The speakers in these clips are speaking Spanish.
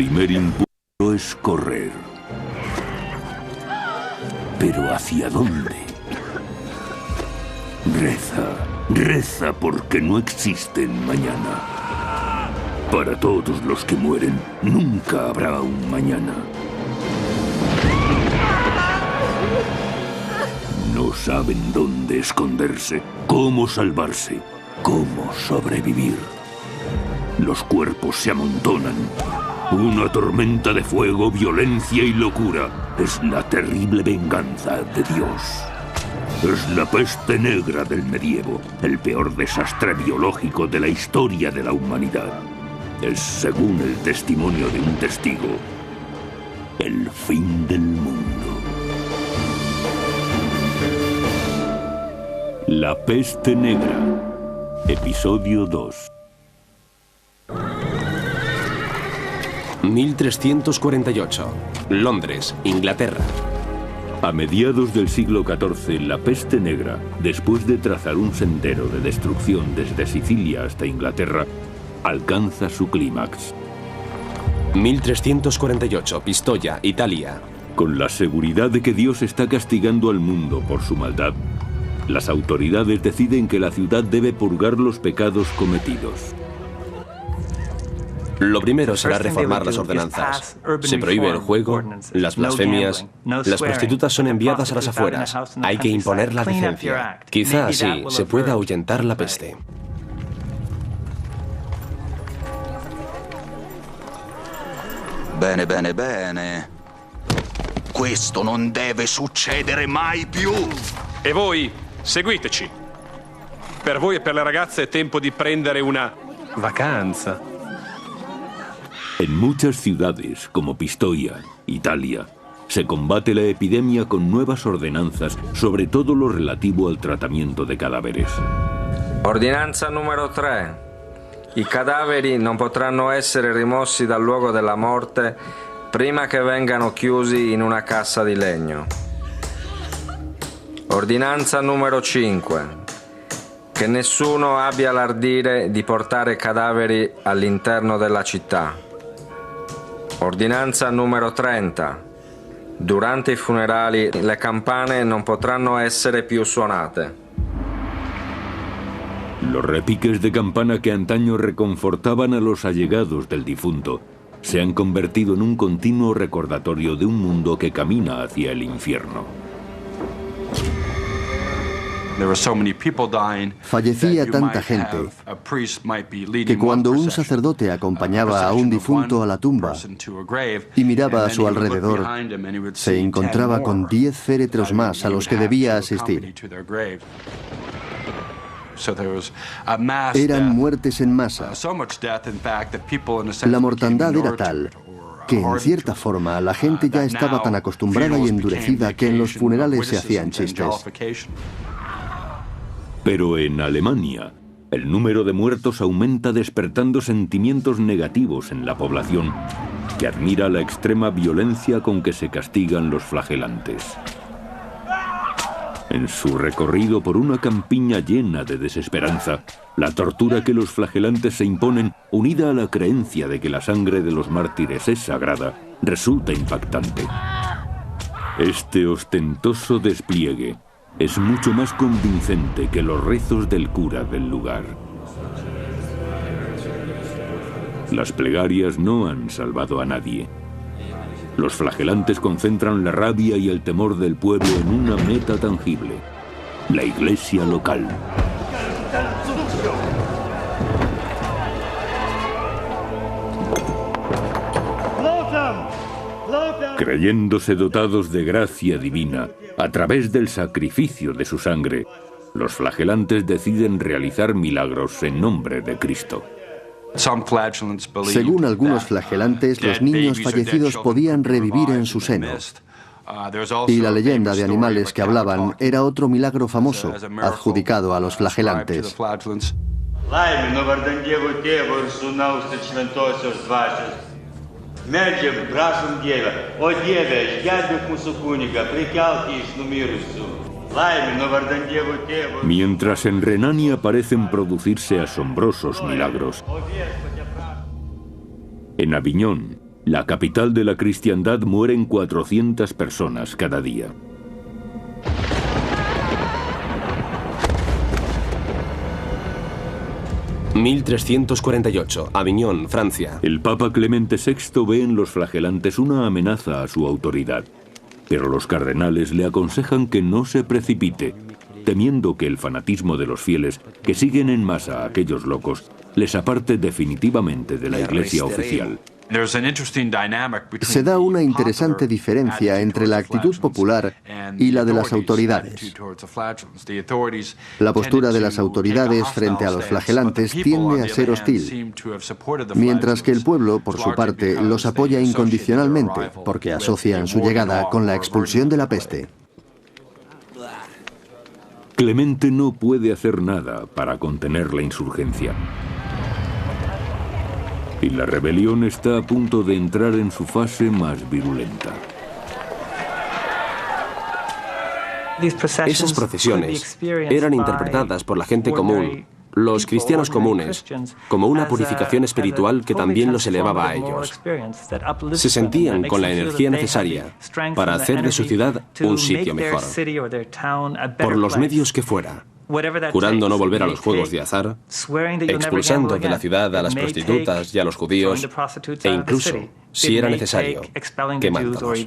primer impulso es correr. ¿Pero hacia dónde? Reza porque no existen mañana. Para todos los que mueren, nunca habrá un mañana. No saben dónde esconderse, cómo salvarse, cómo sobrevivir. Los cuerpos se amontonan. Una tormenta de fuego, violencia y locura. Es la terrible venganza de Dios. Es la peste negra del medievo, el peor desastre biológico de la historia de la humanidad. Es, según el testimonio de un testigo, el fin del mundo. La peste negra, episodio 2. 1348, Londres, Inglaterra. A mediados del siglo XIV, la peste negra, después de trazar un sendero de destrucción desde Sicilia hasta Inglaterra, alcanza su clímax. 1348, Pistoia, Italia. Con la seguridad de que Dios está castigando al mundo por su maldad, las autoridades deciden que la ciudad debe purgar los pecados cometidos. Lo primero será reformar las ordenanzas. Se prohíbe el juego, las blasfemias, las prostitutas son enviadas a las afueras. Hay que imponer la decencia. Quizá así se pueda ahuyentar la peste. Bene, bene, bene. Questo non deve succedere mai più. E voi, seguiteci. Per voi e per le ragazze è tempo di prendere una vacanza. En muchas ciudades, como Pistoia, Italia, se combate la epidemia con nuevas ordenanzas sobre todo lo relativo al tratamiento de cadáveres. Ordinanza numero 3. I cadaveri non potranno essere rimossi dal luogo della morte prima che vengano chiusi in una cassa di legno. Ordinanza numero 5. Che nessuno abbia l'ardire di portare cadaveri all'interno della città. Ordinanza numero 30. Durante i funerali le campane non potranno essere più suonate. Los repiques de campana que antaño reconfortaban a los allegados del difunto se han convertido en un continuo recordatorio de un mundo que camina hacia el infierno. Fallecía tanta gente que cuando un sacerdote acompañaba a un difunto a la tumba y miraba a su alrededor, se encontraba con 10 féretros más a los que debía asistir. Eran muertes en masa. La mortandad era tal que, en cierta forma, la gente ya estaba tan acostumbrada y endurecida que en los funerales se hacían chistes. Pero en Alemania, el número de muertos aumenta despertando sentimientos negativos en la población, que admira la extrema violencia con que se castigan los flagelantes. En su recorrido por una campiña llena de desesperanza, la tortura que los flagelantes se imponen, unida a la creencia de que la sangre de los mártires es sagrada, resulta impactante. Este ostentoso despliegue es mucho más convincente que los rezos del cura del lugar. Las plegarias no han salvado a nadie. Los flagelantes concentran la rabia y el temor del pueblo en una meta tangible: la iglesia local. Creyéndose dotados de gracia divina, a través del sacrificio de su sangre, los flagelantes deciden realizar milagros en nombre de Cristo. Según algunos flagelantes, los niños fallecidos podían revivir en su seno. Y la leyenda de animales que hablaban era otro milagro famoso, adjudicado a los flagelantes. Mientras en Renania parecen producirse asombrosos milagros, en Aviñón, La capital de la cristiandad mueren 400 personas cada día. ...1348, Aviñón, Francia. El Papa Clemente VI ve en los flagelantes una amenaza a su autoridad. Pero los cardenales le aconsejan que no se precipite, temiendo que el fanatismo de los fieles, que siguen en masa a aquellos locos, les aparte definitivamente de la Iglesia oficial. Se da una interesante diferencia entre la actitud popular y la de las autoridades. La postura de las autoridades frente a los flagelantes tiende a ser hostil, mientras que el pueblo, por su parte, los apoya incondicionalmente, porque asocian su llegada con la expulsión de la peste. Clemente no puede hacer nada para contener la insurgencia. Y la rebelión está a punto de entrar en su fase más virulenta. Esas procesiones eran interpretadas por la gente común, los cristianos comunes, como una purificación espiritual que también los elevaba a ellos. Se sentían con la energía necesaria para hacer de su ciudad un sitio mejor, por los medios que fuera. Jurando no volver a los juegos de azar, expulsando de la ciudad a las prostitutas y a los judíos, e incluso, si era necesario, quemándolos.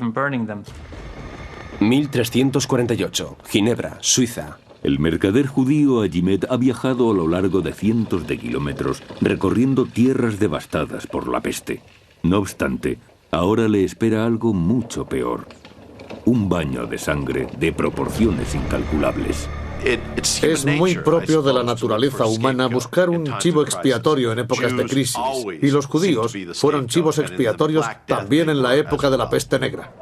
1348, Ginebra, Suiza. El mercader judío Agimed ha viajado a lo largo de cientos de kilómetros, recorriendo tierras devastadas por la peste. No obstante, ahora le espera algo mucho peor. Un baño de sangre de proporciones incalculables. Es muy propio de la naturaleza humana buscar un chivo expiatorio en épocas de crisis, y los judíos fueron chivos expiatorios también en la época de la peste negra.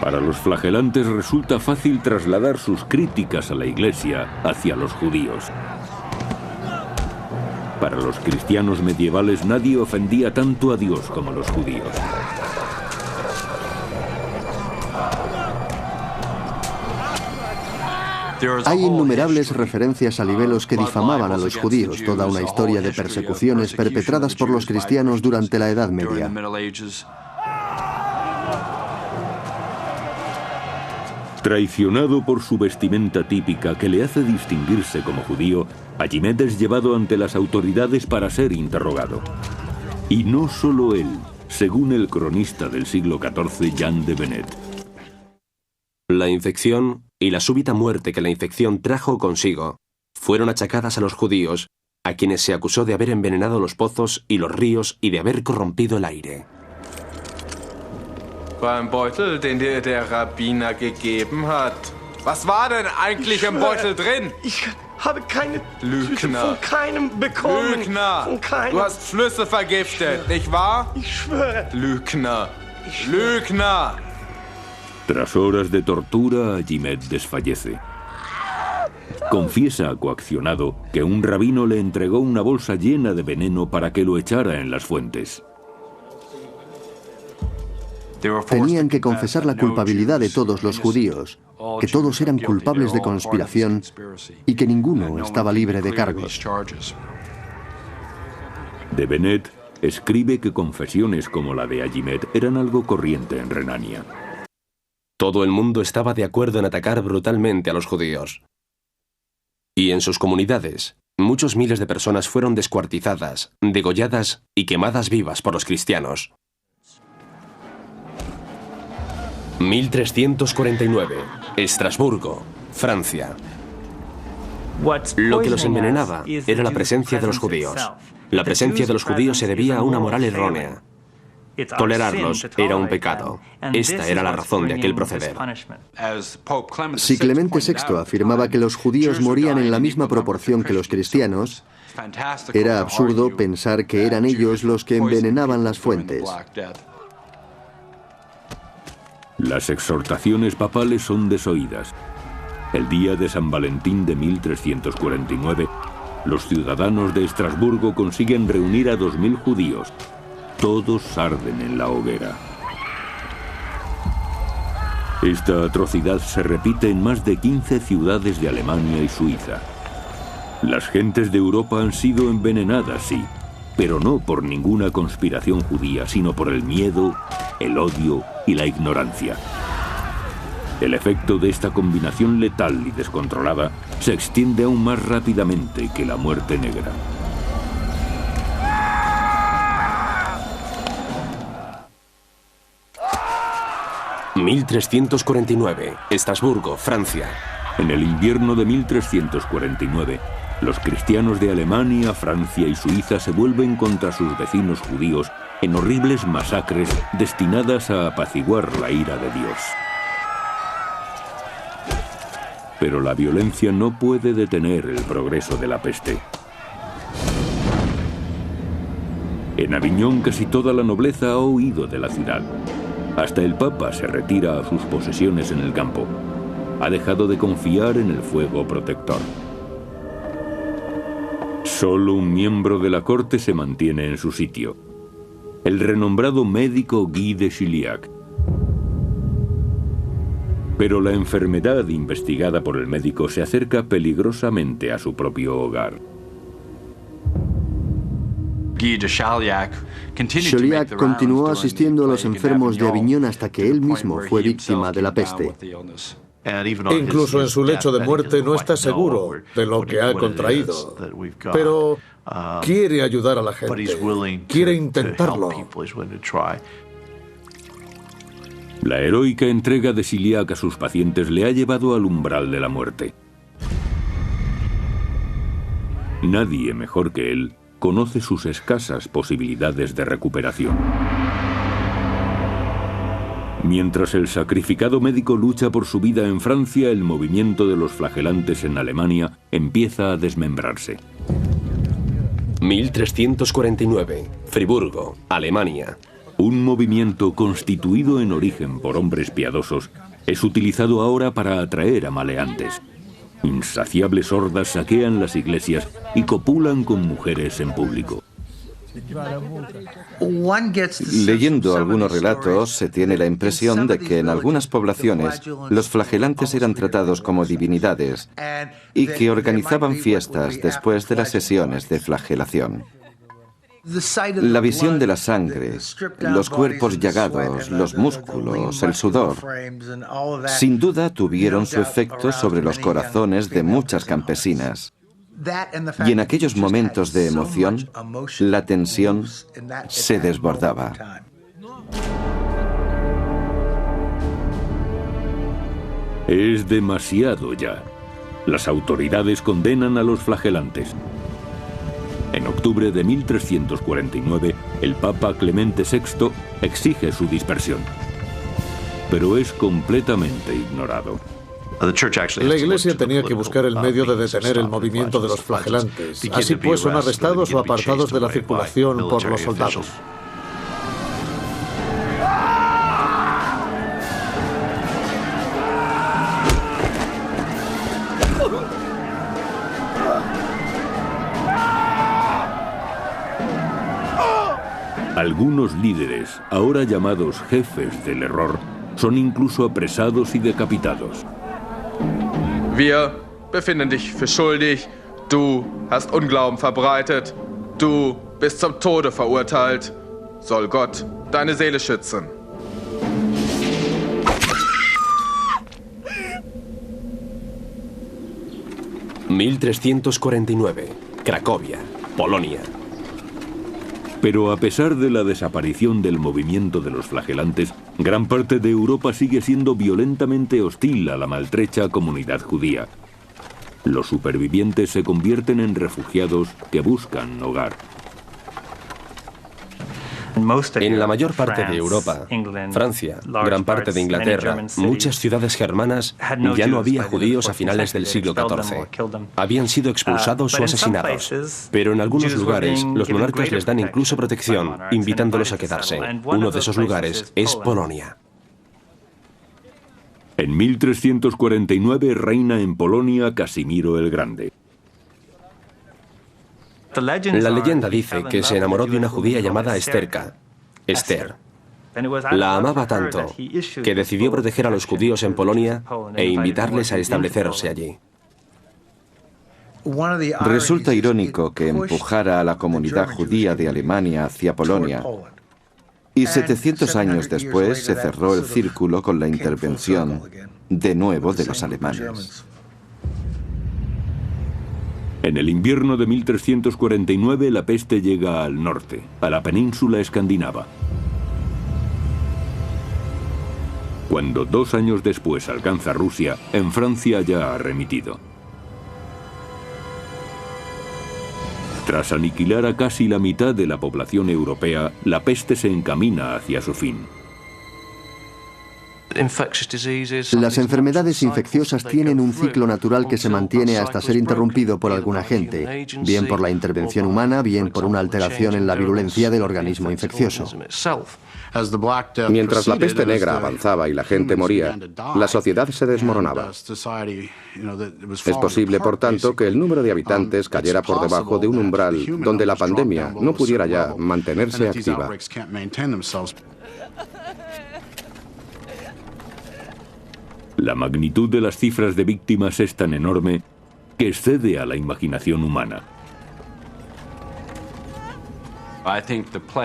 Para los flagelantes resulta fácil trasladar sus críticas a la Iglesia hacia los judíos. Para los cristianos medievales nadie ofendía tanto a Dios como los judíos. Hay innumerables referencias a libelos que difamaban a los judíos, toda una historia de persecuciones perpetradas por los cristianos durante la Edad Media. Traicionado por su vestimenta típica que le hace distinguirse como judío, Agimed es llevado ante las autoridades para ser interrogado. Y no solo él, según el cronista del siglo XIV, Jean de Benet. La infección y la súbita muerte que la infección trajo consigo fueron achacadas a los judíos, a quienes se acusó de haber envenenado los pozos y los ríos y de haber corrompido el aire. Beim Beutel, den dir der Rabbiner gegeben hat. Was war denn eigentlich im Beutel drin? Ich habe keine Lügner. Von keinem bekommen. Lügner. Von keinem. Du hast Flüsse vergiftet, nicht wahr? Ich schwöre. Lügner. Lügner. Tras horas de tortura, Agimed desfallece. Confiesa, coaccionado, que un rabino le entregó una bolsa llena de veneno para que lo echara en las fuentes. Tenían que confesar la culpabilidad de todos los judíos, que todos eran culpables de conspiración y que ninguno estaba libre de cargos. De Benet escribe que confesiones como la de Agimed eran algo corriente en Renania. Todo el mundo estaba de acuerdo en atacar brutalmente a los judíos. Y en sus comunidades, muchos miles de personas fueron descuartizadas, degolladas y quemadas vivas por los cristianos. 1349, Estrasburgo, Francia. Lo que los envenenaba era la presencia de los judíos. La presencia de los judíos se debía a una moral errónea. Tolerarlos era un pecado. Esta era la razón de aquel proceder. Si Clemente VI afirmaba que los judíos morían en la misma proporción que los cristianos, era absurdo pensar que eran ellos los que envenenaban las fuentes. Las exhortaciones papales son desoídas. El día de San Valentín de 1349, los ciudadanos de Estrasburgo consiguen reunir a 2000 judíos. Todos arden en la hoguera. Esta atrocidad se repite en más de 15 ciudades de Alemania y Suiza. Las gentes de Europa han sido envenenadas, sí, pero no por ninguna conspiración judía, sino por el miedo, el odio y la ignorancia. El efecto de esta combinación letal y descontrolada se extiende aún más rápidamente que la muerte negra. «1349, Estrasburgo, Francia». En el invierno de 1349, los cristianos de Alemania, Francia y Suiza se vuelven contra sus vecinos judíos en horribles masacres destinadas a apaciguar la ira de Dios. Pero la violencia no puede detener el progreso de la peste. En Aviñón casi toda la nobleza ha huido de la ciudad. Hasta el Papa se retira a sus posesiones en el campo. Ha dejado de confiar en el fuego protector. Solo un miembro de la corte se mantiene en su sitio: el renombrado médico Guy de Chilliac. Pero la enfermedad investigada por el médico se acerca peligrosamente a su propio hogar. Chilliac continuó asistiendo a los enfermos de Aviñón hasta que él mismo fue víctima de la peste. Incluso en su lecho de muerte no está seguro de lo que ha contraído, pero quiere ayudar a la gente, quiere intentarlo. La heroica entrega de Chilliac a sus pacientes le ha llevado al umbral de la muerte. Nadie mejor que él conoce sus escasas posibilidades de recuperación. Mientras el sacrificado médico lucha por su vida en Francia, el movimiento de los flagelantes en Alemania empieza a desmembrarse. 1349, Friburgo, Alemania. Un movimiento constituido en origen por hombres piadosos es utilizado ahora para atraer a maleantes. Insaciables hordas saquean las iglesias y copulan con mujeres en público. Leyendo algunos relatos, se tiene la impresión de que en algunas poblaciones los flagelantes eran tratados como divinidades y que organizaban fiestas después de las sesiones de flagelación. La visión de la sangre, los cuerpos llagados, los músculos, el sudor, sin duda tuvieron su efecto sobre los corazones de muchas campesinas. Y en aquellos momentos de emoción, la tensión se desbordaba. Es demasiado ya. Las autoridades condenan a los flagelantes. En octubre de 1349, el Papa Clemente VI exige su dispersión. Pero es completamente ignorado. La Iglesia tenía que buscar el medio de detener el movimiento de los flagelantes. Así pues, son arrestados o apartados de la circulación por los soldados. Algunos líderes, ahora llamados jefes del error, son incluso apresados y decapitados. Wir befinden dich für schuldig. Du hast Unglauben verbreitet. Du bist zum Tode verurteilt. Soll Gott deine Seele schützen. «1349, Cracovia, Polonia». Pero a pesar de la desaparición del movimiento de los flagelantes, gran parte de Europa sigue siendo violentamente hostil a la maltrecha comunidad judía. Los supervivientes se convierten en refugiados que buscan hogar. En la mayor parte de Europa, Francia, gran parte de Inglaterra, muchas ciudades germanas, ya no había judíos a finales del siglo XIV. Habían sido expulsados o asesinados. Pero en algunos lugares, los monarcas les dan incluso protección, invitándolos a quedarse. Uno de esos lugares es Polonia. En 1349 reina en Polonia Casimiro el Grande. La leyenda dice que se enamoró de una judía llamada Esther. La amaba tanto que decidió proteger a los judíos en Polonia e invitarles a establecerse allí. Resulta irónico que empujara a la comunidad judía de Alemania hacia Polonia y 700 años después se cerró el círculo con la intervención, de nuevo, de los alemanes. En el invierno de 1349 la peste llega al norte, a la península escandinava. Cuando 2 años después alcanza Rusia, en Francia ya ha remitido. Tras aniquilar a casi la mitad de la población europea, la peste se encamina hacia su fin. Las enfermedades infecciosas tienen un ciclo natural que se mantiene hasta ser interrumpido por algún agente, bien por la intervención humana, bien por una alteración en la virulencia del organismo infeccioso. Mientras la peste negra avanzaba y la gente moría, la sociedad se desmoronaba. Es posible, por tanto, que el número de habitantes cayera por debajo de un umbral donde la pandemia no pudiera ya mantenerse activa. La magnitud de las cifras de víctimas es tan enorme que excede a la imaginación humana.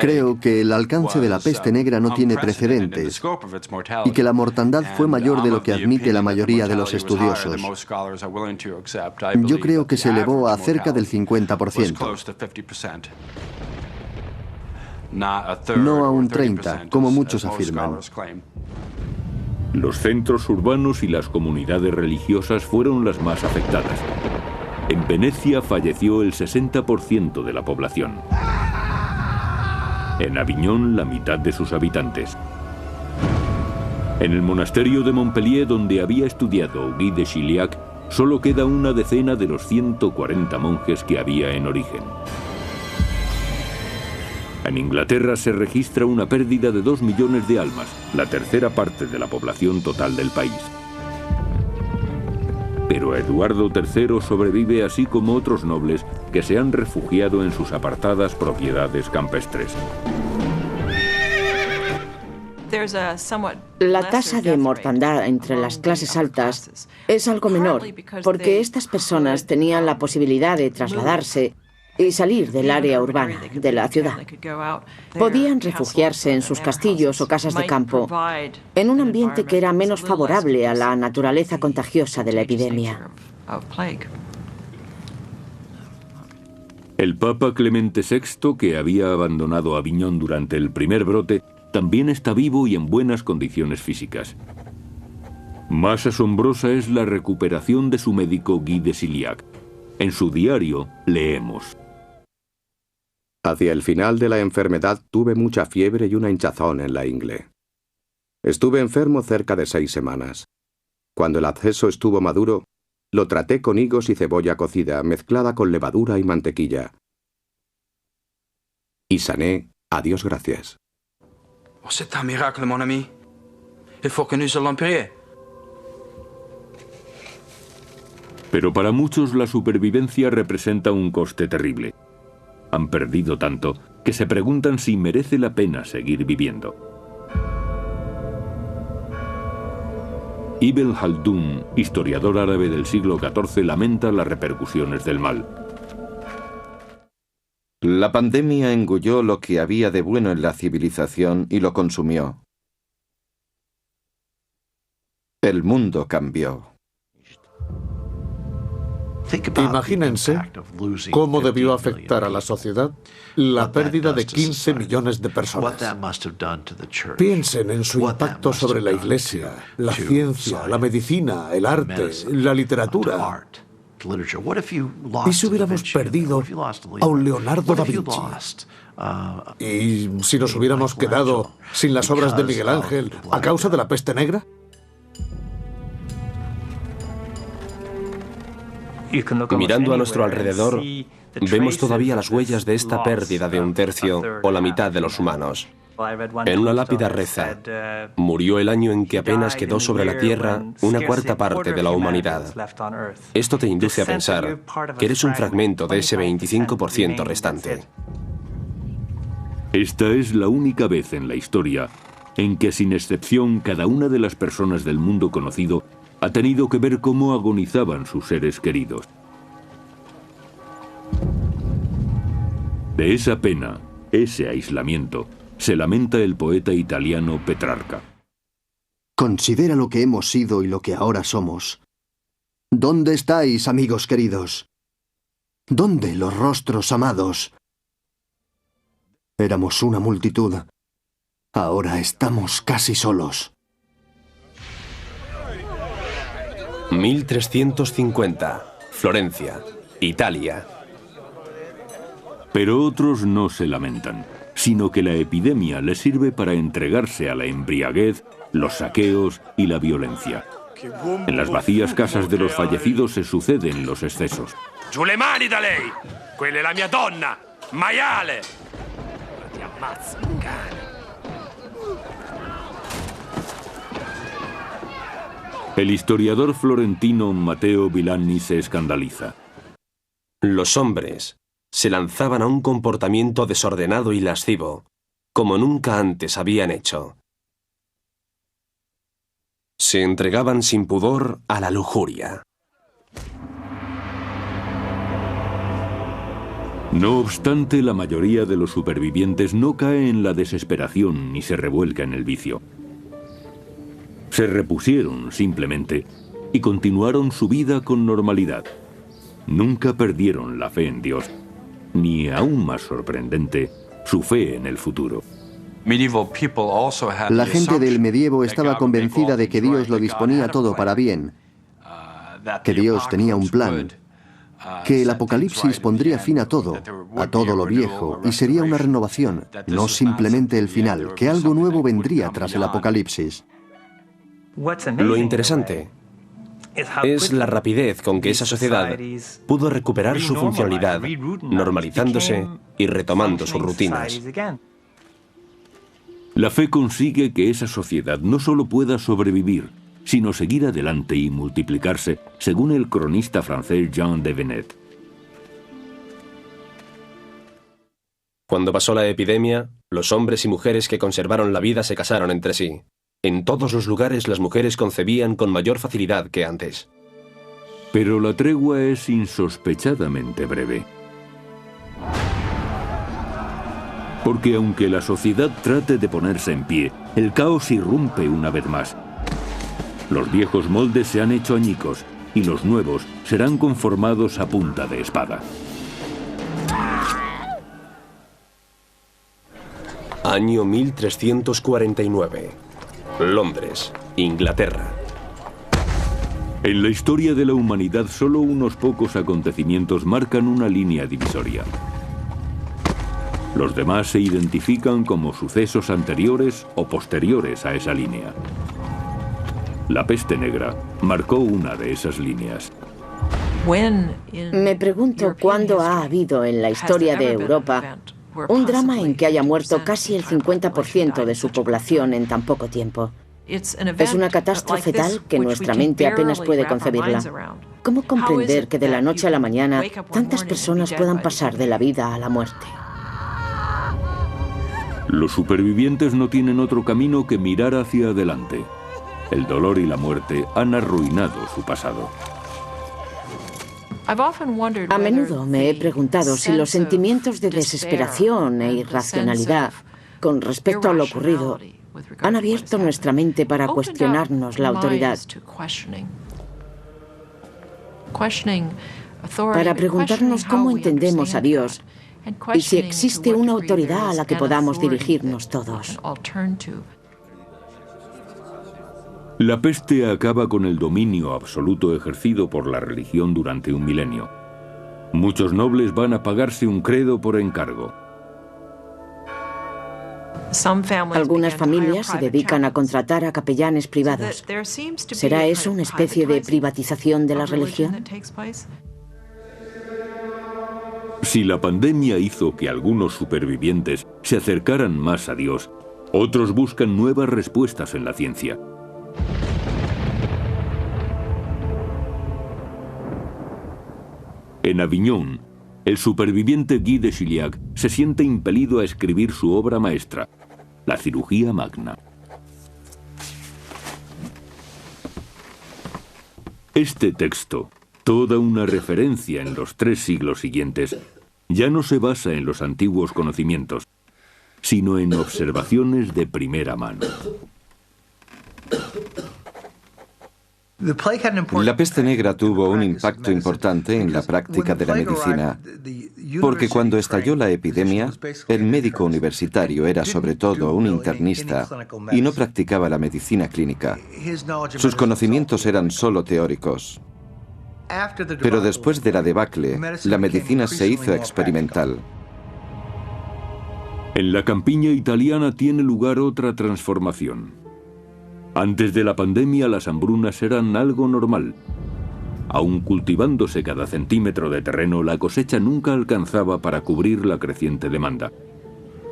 Creo que el alcance de la peste negra no tiene precedentes y que la mortandad fue mayor de lo que admite la mayoría de los estudiosos. Yo creo que se elevó a cerca del 50%. No a un 30%, como muchos afirman. Los centros urbanos y las comunidades religiosas fueron las más afectadas. En Venecia falleció el 60% de la población. En Aviñón, la mitad de sus habitantes. En el monasterio de Montpellier, donde había estudiado Guy de Chiliac, solo queda una decena de los 140 monjes que había en origen. En Inglaterra se registra una pérdida de 2 millones de almas, la tercera parte de la población total del país. Pero Eduardo III sobrevive, así como otros nobles que se han refugiado en sus apartadas propiedades campestres. La tasa de mortandad entre las clases altas es algo menor, porque estas personas tenían la posibilidad de trasladarse y salir del área urbana, de la ciudad. Podían refugiarse en sus castillos o casas de campo, en un ambiente que era menos favorable a la naturaleza contagiosa de la epidemia. El Papa Clemente VI, que había abandonado Aviñón durante el primer brote, también está vivo y en buenas condiciones físicas. Más asombrosa es la recuperación de su médico Guy de Chiliac. En su diario leemos: hacia el final de la enfermedad tuve mucha fiebre y una hinchazón en la ingle. Estuve enfermo cerca de 6 semanas. Cuando el absceso estuvo maduro, lo traté con higos y cebolla cocida mezclada con levadura y mantequilla. Y sané, a Dios gracias. C'est un miracle, mon ami. Il faut que nous allons prier. Pero para muchos la supervivencia representa un coste terrible. Han perdido tanto que se preguntan si merece la pena seguir viviendo. Ibn Khaldun, historiador árabe del siglo XIV, lamenta las repercusiones del mal. La pandemia engulló lo que había de bueno en la civilización y lo consumió. El mundo cambió. Imagínense cómo debió afectar a la sociedad la pérdida de 15 millones de personas. Piensen en su impacto sobre la Iglesia, la ciencia, la medicina, el arte, la literatura. ¿Y si hubiéramos perdido a un Leonardo da Vinci? ¿Y si nos hubiéramos quedado sin las obras de Miguel Ángel a causa de la peste negra? Mirando a nuestro alrededor, vemos todavía las huellas de esta pérdida de 1/3 o la mitad de los humanos. En una lápida reza: murió el año en que apenas quedó sobre la tierra 1/4 parte de la humanidad. Esto te induce a pensar que eres un fragmento de ese 25% restante. Esta es la única vez en la historia en que sin excepción cada una de las personas del mundo conocido ha tenido que ver cómo agonizaban sus seres queridos. De esa pena, ese aislamiento, se lamenta el poeta italiano Petrarca. Considera lo que hemos sido y lo que ahora somos. ¿Dónde estáis, amigos queridos? ¿Dónde los rostros amados? Éramos una multitud. Ahora estamos casi solos. 1350. Florencia, Italia. Pero otros no se lamentan, sino que la epidemia les sirve para entregarse a la embriaguez, los saqueos y la violencia. En las vacías casas de los fallecidos se suceden los excesos. Giù le mani da lei! Quella è la mia donna! Maiale! Ti ammazzo, cane! El historiador florentino Matteo Villani se escandaliza. Los hombres se lanzaban a un comportamiento desordenado y lascivo, como nunca antes habían hecho. Se entregaban sin pudor a la lujuria. No obstante, la mayoría de los supervivientes no cae en la desesperación ni se revuelca en el vicio. Se repusieron simplemente y continuaron su vida con normalidad. Nunca perdieron la fe en Dios, ni, aún más sorprendente, su fe en el futuro. La gente del medievo estaba convencida de que Dios lo disponía todo para bien, que Dios tenía un plan, que el Apocalipsis pondría fin a todo lo viejo, y sería una renovación, no simplemente el final, que algo nuevo vendría tras el Apocalipsis. Lo interesante es la rapidez con que esa sociedad pudo recuperar su funcionalidad, normalizándose y retomando sus rutinas. La fe consigue que esa sociedad no solo pueda sobrevivir, sino seguir adelante y multiplicarse, según el cronista francés Jean de Venette. Cuando pasó la epidemia, los hombres y mujeres que conservaron la vida se casaron entre sí. En todos los lugares las mujeres concebían con mayor facilidad que antes. Pero la tregua es insospechadamente breve. Porque aunque la sociedad trate de ponerse en pie, el caos irrumpe una vez más. Los viejos moldes se han hecho añicos y los nuevos serán conformados a punta de espada. Año 1349. Londres, Inglaterra. En la historia de la humanidad, solo unos pocos acontecimientos marcan una línea divisoria. Los demás se identifican como sucesos anteriores o posteriores a esa línea. La peste negra marcó una de esas líneas. Me pregunto cuándo ha habido en la historia de Europa un drama en que haya muerto casi el 50% de su población en tan poco tiempo. Es una catástrofe tal que nuestra mente apenas puede concebirla. ¿Cómo comprender que de la noche a la mañana tantas personas puedan pasar de la vida a la muerte? Los supervivientes no tienen otro camino que mirar hacia adelante. El dolor y la muerte han arruinado su pasado. A menudo me he preguntado si los sentimientos de desesperación e irracionalidad con respecto a lo ocurrido han abierto nuestra mente para cuestionarnos la autoridad. Para preguntarnos cómo entendemos a Dios y si existe una autoridad a la que podamos dirigirnos todos. La peste acaba con el dominio absoluto ejercido por la religión durante un milenio. Muchos nobles van a pagarse un credo por encargo. Algunas familias se dedican a contratar a capellanes privados. ¿Será eso una especie de privatización de la religión? Si la pandemia hizo que algunos supervivientes se acercaran más a Dios, otros buscan nuevas respuestas en la ciencia. En Aviñón, el superviviente Guy de Chilliac se siente impelido a escribir su obra maestra, La cirugía magna. Este texto, toda una referencia en los 3 siglos siguientes, ya no se basa en los antiguos conocimientos, sino en observaciones de primera mano. La peste negra tuvo un impacto importante en la práctica de la medicina, porque cuando estalló la epidemia, el médico universitario era sobre todo un internista y no practicaba la medicina clínica. Sus conocimientos eran solo teóricos. Pero después de la debacle, la medicina se hizo experimental. En la campiña italiana tiene lugar otra transformación. Antes de la pandemia, las hambrunas eran algo normal. Aun cultivándose cada centímetro de terreno, la cosecha nunca alcanzaba para cubrir la creciente demanda.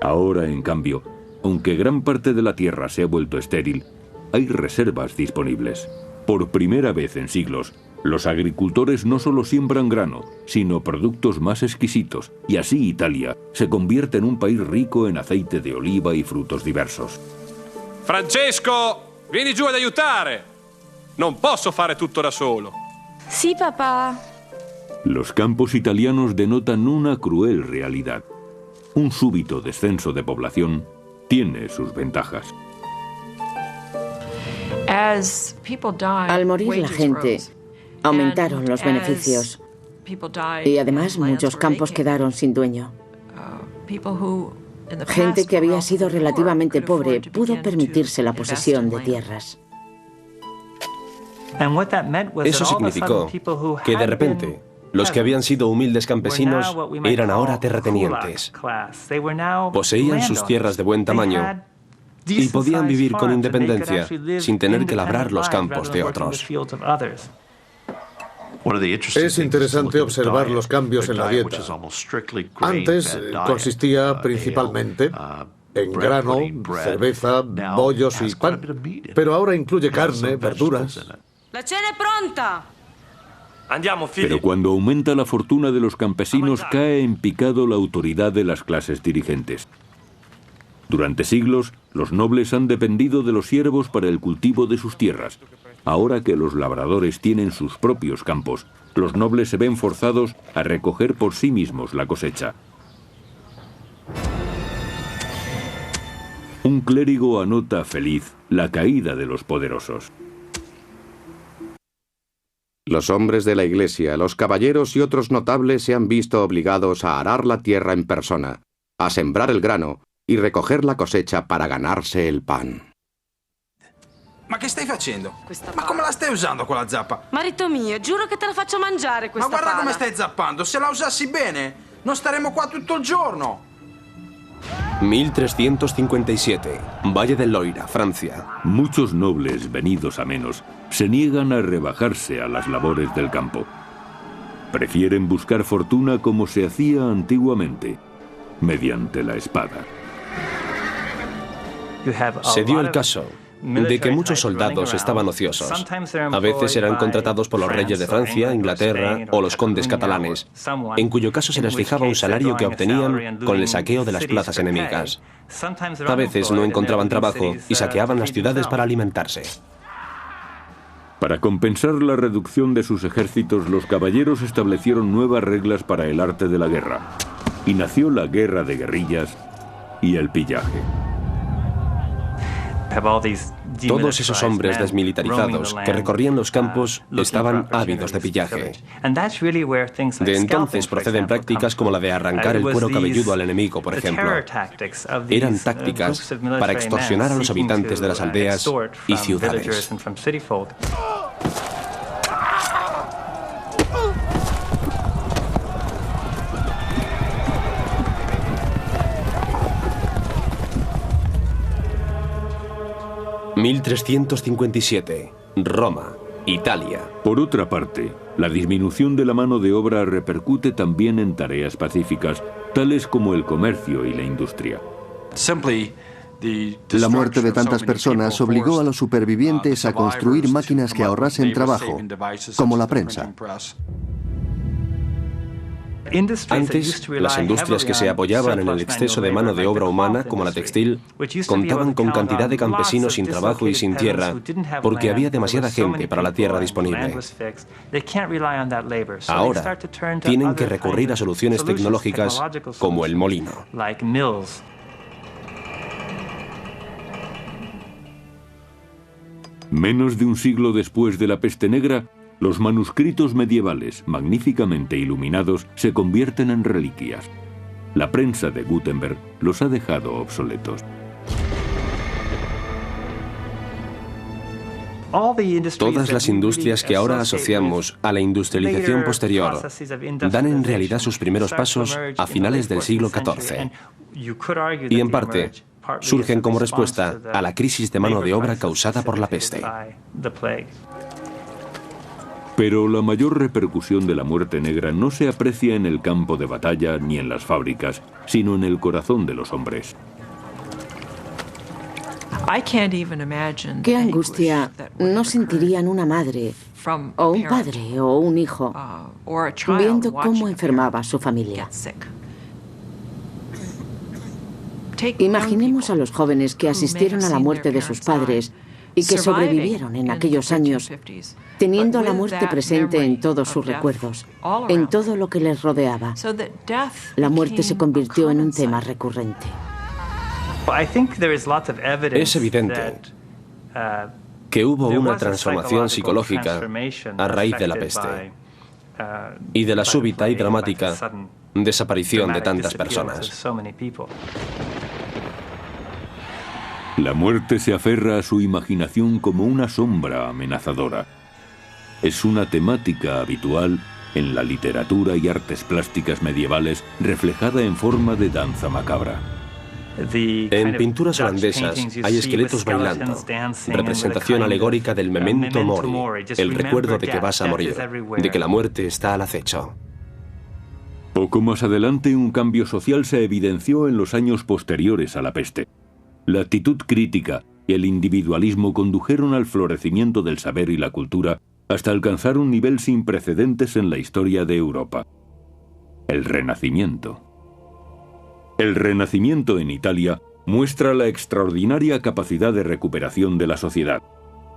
Ahora, en cambio, aunque gran parte de la tierra se ha vuelto estéril, hay reservas disponibles. Por primera vez en siglos, los agricultores no solo siembran grano, sino productos más exquisitos, y así Italia se convierte en un país rico en aceite de oliva y frutos diversos. Francesco! Vieni giù ad aiutare! Non posso fare tutto da solo. Sì, papà. Los campos italianos denotan una cruel realidad. Un súbito descenso de población tiene sus ventajas. Al morir la gente, aumentaron los beneficios. Y además muchos campos quedaron sin dueño. Gente que había sido relativamente pobre pudo permitirse la posesión de tierras. Eso significó que de repente los que habían sido humildes campesinos eran ahora terratenientes. Poseían sus tierras de buen tamaño y podían vivir con independencia sin tener que labrar los campos de otros. Es interesante observar los cambios en la dieta. Antes consistía principalmente en grano, cerveza, bollos y pan, pero ahora incluye carne, verduras. La cena è pronta. Andiamo, figli. Pero cuando aumenta la fortuna de los campesinos, cae en picado la autoridad de las clases dirigentes. Durante siglos, los nobles han dependido de los siervos para el cultivo de sus tierras. Ahora que los labradores tienen sus propios campos, los nobles se ven forzados a recoger por sí mismos la cosecha. Un clérigo anota feliz la caída de los poderosos. Los hombres de la Iglesia, los caballeros y otros notables se han visto obligados a arar la tierra en persona, a sembrar el grano y recoger la cosecha para ganarse el pan. Ma che stai facendo? Ma come la stai usando quella zappa? Marito mio, giuro che te la faccio mangiare questa Ma guarda pala. come stai zappando, se la usassi bene non staremo qua tutto il giorno. 1357, Valle del Loira, Francia. Muchos nobles venidos a menos se niegan a rebajarse a las labores del campo. Prefieren buscar fortuna como se hacía antiguamente, mediante la espada. Se dio el caso de que muchos soldados estaban ociosos. A veces eran contratados por los reyes de Francia, Inglaterra o los condes catalanes, en cuyo caso se les fijaba un salario que obtenían con el saqueo de las plazas enemigas. A veces no encontraban trabajo y saqueaban las ciudades para alimentarse. Para compensar la reducción de sus ejércitos, los caballeros establecieron nuevas reglas para el arte de la guerra, y nació la guerra de guerrillas y el pillaje. Todos esos hombres desmilitarizados que recorrían los campos estaban ávidos de pillaje. De entonces proceden prácticas como la de arrancar el cuero cabelludo al enemigo, por ejemplo. Eran tácticas para extorsionar a los habitantes de las aldeas y ciudades. 1357, Roma, Italia. Por otra parte, la disminución de la mano de obra repercute también en tareas pacíficas, tales como el comercio y la industria. La muerte de tantas personas obligó a los supervivientes a construir máquinas que ahorrasen trabajo, como la prensa. Antes, las industrias que se apoyaban en el exceso de mano de obra humana, como la textil, contaban con cantidad de campesinos sin trabajo y sin tierra, porque había demasiada gente para la tierra disponible. Ahora, tienen que recurrir a soluciones tecnológicas como el molino. Menos de un siglo después de la peste negra, los manuscritos medievales, magníficamente iluminados, se convierten en reliquias. La prensa de Gutenberg los ha dejado obsoletos. Todas las industrias que ahora asociamos a la industrialización posterior dan en realidad sus primeros pasos a finales del siglo XIV y, en parte, surgen como respuesta a la crisis de mano de obra causada por la peste. Pero la mayor repercusión de la muerte negra no se aprecia en el campo de batalla ni en las fábricas, sino en el corazón de los hombres. ¿Qué angustia no sentirían una madre, o un padre, o un hijo, viendo cómo enfermaba su familia? Imaginemos a los jóvenes que asistieron a la muerte de sus padres y que sobrevivieron en aquellos años, teniendo la muerte presente en todos sus recuerdos, en todo lo que les rodeaba. La muerte se convirtió en un tema recurrente. Es evidente que hubo una transformación psicológica a raíz de la peste y de la súbita y dramática desaparición de tantas personas. La muerte se aferra a su imaginación como una sombra amenazadora. Es una temática habitual en la literatura y artes plásticas medievales reflejada en forma de danza macabra. En pinturas holandesas hay esqueletos bailando, representación alegórica del memento mori, el recuerdo de que vas a morir, de que la muerte está al acecho. Poco más adelante, un cambio social se evidenció en los años posteriores a la peste. La actitud crítica y el individualismo condujeron al florecimiento del saber y la cultura hasta alcanzar un nivel sin precedentes en la historia de Europa. El Renacimiento. El Renacimiento en Italia muestra la extraordinaria capacidad de recuperación de la sociedad,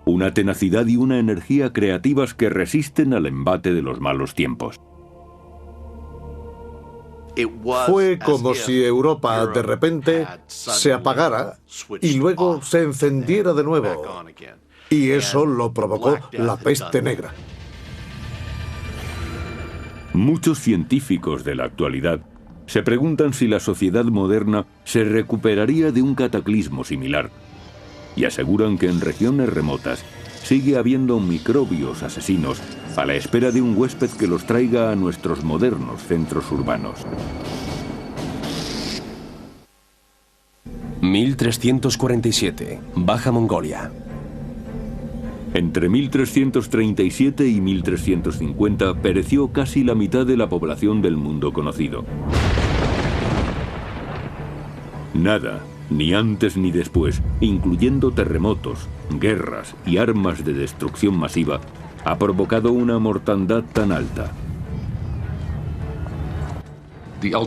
una tenacidad y una energía creativas que resisten al embate de los malos tiempos. Fue como si Europa de repente se apagara y luego se encendiera de nuevo. Y eso lo provocó la peste negra. Muchos científicos de la actualidad se preguntan si la sociedad moderna se recuperaría de un cataclismo similar y aseguran que en regiones remotas sigue habiendo microbios asesinos a la espera de un huésped que los traiga a nuestros modernos centros urbanos. 1347, Baja Mongolia. Entre 1337 y 1350 pereció casi la mitad de la población del mundo conocido. Nada, ni antes ni después, incluyendo terremotos, guerras y armas de destrucción masiva, ha provocado una mortandad tan alta.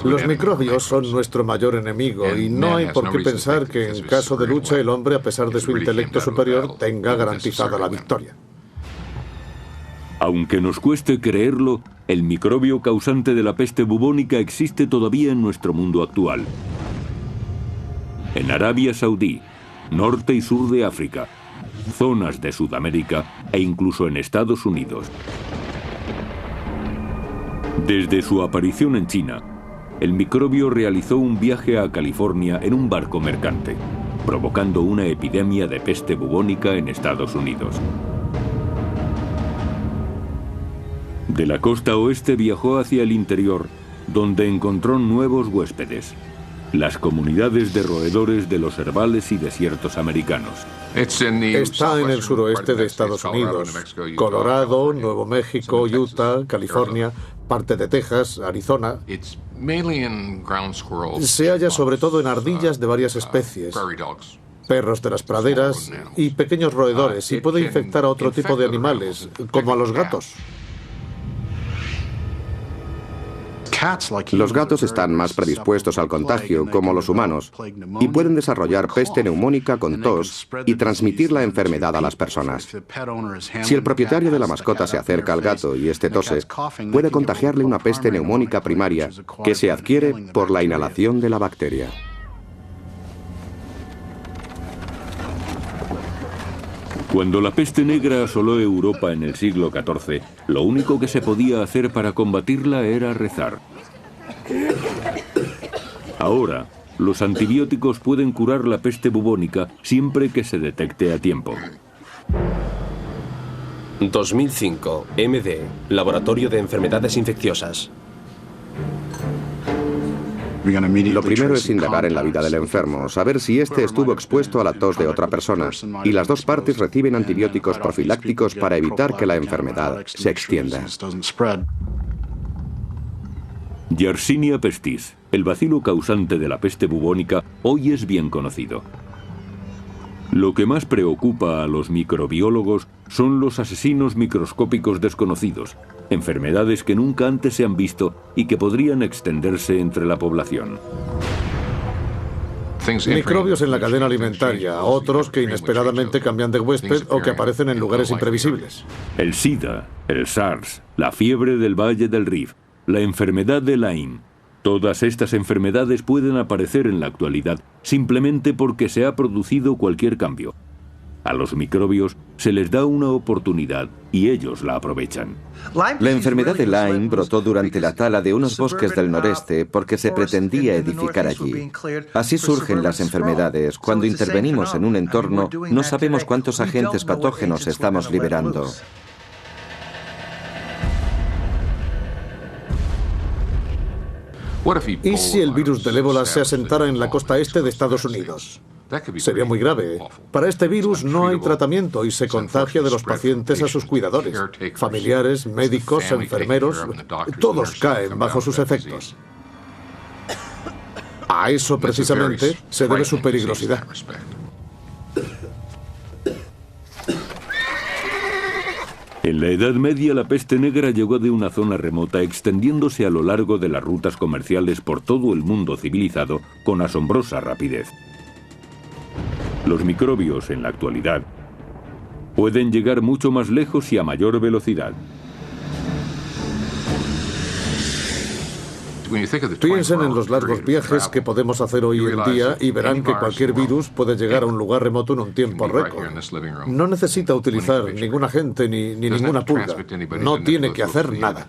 Los microbios son nuestro mayor enemigo y no hay por qué pensar que en caso de lucha el hombre, a pesar de su intelecto superior, tenga garantizada la victoria. Aunque nos cueste creerlo, el microbio causante de la peste bubónica existe todavía en nuestro mundo actual. En Arabia Saudí, norte y sur de África, zonas de Sudamérica e incluso en Estados Unidos. Desde su aparición en China, el microbio realizó un viaje a California en un barco mercante, provocando una epidemia de peste bubónica en Estados Unidos. De la costa oeste viajó hacia el interior, donde encontró nuevos huéspedes, las comunidades de roedores de los herbales y desiertos americanos. Está en el suroeste de Estados Unidos, Colorado, Nuevo México, Utah, California, parte de Texas, Arizona. Se halla sobre todo en ardillas de varias especies, perros de las praderas y pequeños roedores, y puede infectar a otro tipo de animales, como a los gatos. Los gatos están más predispuestos al contagio, como los humanos, y pueden desarrollar peste neumónica con tos y transmitir la enfermedad a las personas. Si el propietario de la mascota se acerca al gato y este tose, puede contagiarle una peste neumónica primaria que se adquiere por la inhalación de la bacteria. Cuando la peste negra asoló Europa en el siglo XIV, lo único que se podía hacer para combatirla era rezar. Ahora, los antibióticos pueden curar la peste bubónica siempre que se detecte a tiempo. 2005, MD, Laboratorio de Enfermedades Infecciosas. Lo primero es indagar en la vida del enfermo, saber si éste estuvo expuesto a la tos de otra persona, y las dos partes reciben antibióticos profilácticos para evitar que la enfermedad se extienda. Yersinia pestis, el bacilo causante de la peste bubónica, hoy es bien conocido. Lo que más preocupa a los microbiólogos son los asesinos microscópicos desconocidos, enfermedades que nunca antes se han visto y que podrían extenderse entre la población. Microbios en la cadena alimentaria, otros que inesperadamente cambian de huésped o que aparecen en lugares imprevisibles. El SIDA, el SARS, la fiebre del Valle del Rift, la enfermedad de Lyme. Todas estas enfermedades pueden aparecer en la actualidad simplemente porque se ha producido cualquier cambio. A los microbios se les da una oportunidad y ellos la aprovechan. La enfermedad de Lyme brotó durante la tala de unos bosques del noreste porque se pretendía edificar allí. Así surgen las enfermedades. Cuando intervenimos en un entorno, no sabemos cuántos agentes patógenos estamos liberando. ¿Y si el virus del ébola se asentara en la costa este de Estados Unidos? Sería muy grave. Para este virus no hay tratamiento y se contagia de los pacientes a sus cuidadores. Familiares, médicos, enfermeros, todos caen bajo sus efectos. A eso precisamente se debe su peligrosidad. En la Edad Media la peste negra llegó de una zona remota extendiéndose a lo largo de las rutas comerciales por todo el mundo civilizado con asombrosa rapidez. Los microbios en la actualidad pueden llegar mucho más lejos y a mayor velocidad. Piensen en los largos viajes que podemos hacer hoy en día y verán que cualquier virus puede llegar a un lugar remoto en un tiempo récord. No necesita utilizar ningún agente ni ninguna pulga. No tiene que hacer nada.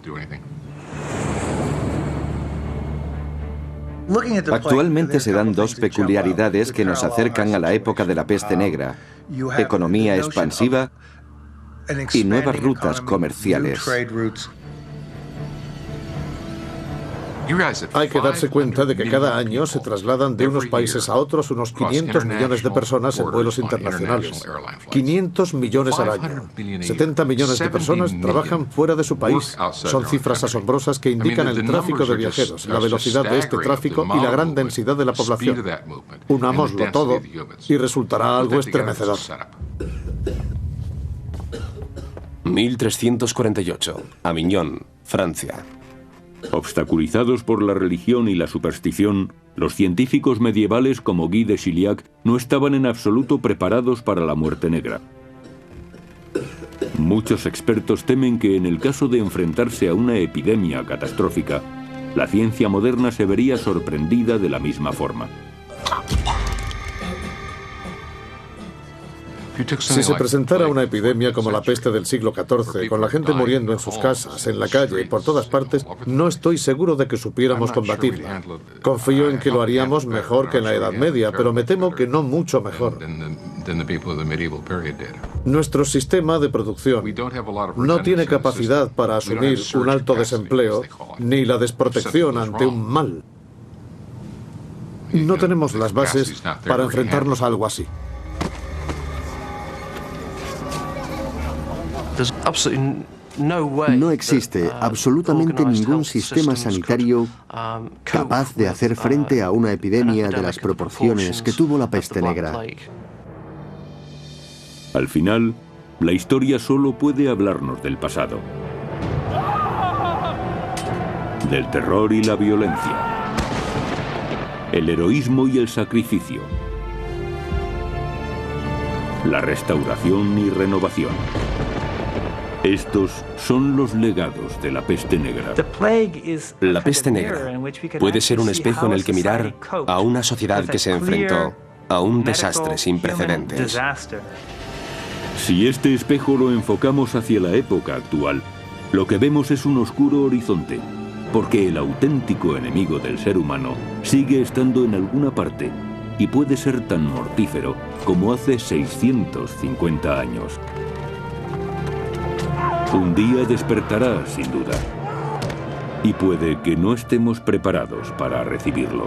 Actualmente se dan dos peculiaridades que nos acercan a la época de la peste negra: economía expansiva y nuevas rutas comerciales. Hay que darse cuenta de que cada año se trasladan de unos países a otros unos 500 millones de personas en vuelos internacionales. 500 millones al año. 70 millones de personas trabajan fuera de su país. Son cifras asombrosas que indican el tráfico de viajeros, la velocidad de este tráfico y la gran densidad de la población. Unámoslo todo y resultará algo estremecedor. 1348, Avignon, Francia. Obstaculizados por la religión y la superstición, los científicos medievales como Guy de Chauliac no estaban en absoluto preparados para la muerte negra. Muchos expertos temen que en el caso de enfrentarse a una epidemia catastrófica, la ciencia moderna se vería sorprendida de la misma forma. Si se presentara una epidemia como la peste del siglo XIV, con la gente muriendo en sus casas, en la calle y por todas partes, no estoy seguro de que supiéramos combatirla. Confío en que lo haríamos mejor que en la Edad Media, pero me temo que no mucho mejor. Nuestro sistema de producción no tiene capacidad para asumir un alto desempleo ni la desprotección ante un mal. No tenemos las bases para enfrentarnos a algo así. No existe absolutamente ningún sistema sanitario capaz de hacer frente a una epidemia de las proporciones que tuvo la peste negra. Al final, la historia solo puede hablarnos del pasado. del terror y la violencia, el heroísmo y el sacrificio, la restauración y renovación. Estos son los legados de la peste negra. La peste negra puede ser un espejo en el que mirar a una sociedad que se enfrentó a un desastre sin precedentes. Si este espejo lo enfocamos hacia la época actual, lo que vemos es un oscuro horizonte, porque el auténtico enemigo del ser humano sigue estando en alguna parte y puede ser tan mortífero como hace 650 años. Un día despertará, sin duda, y puede que no estemos preparados para recibirlo.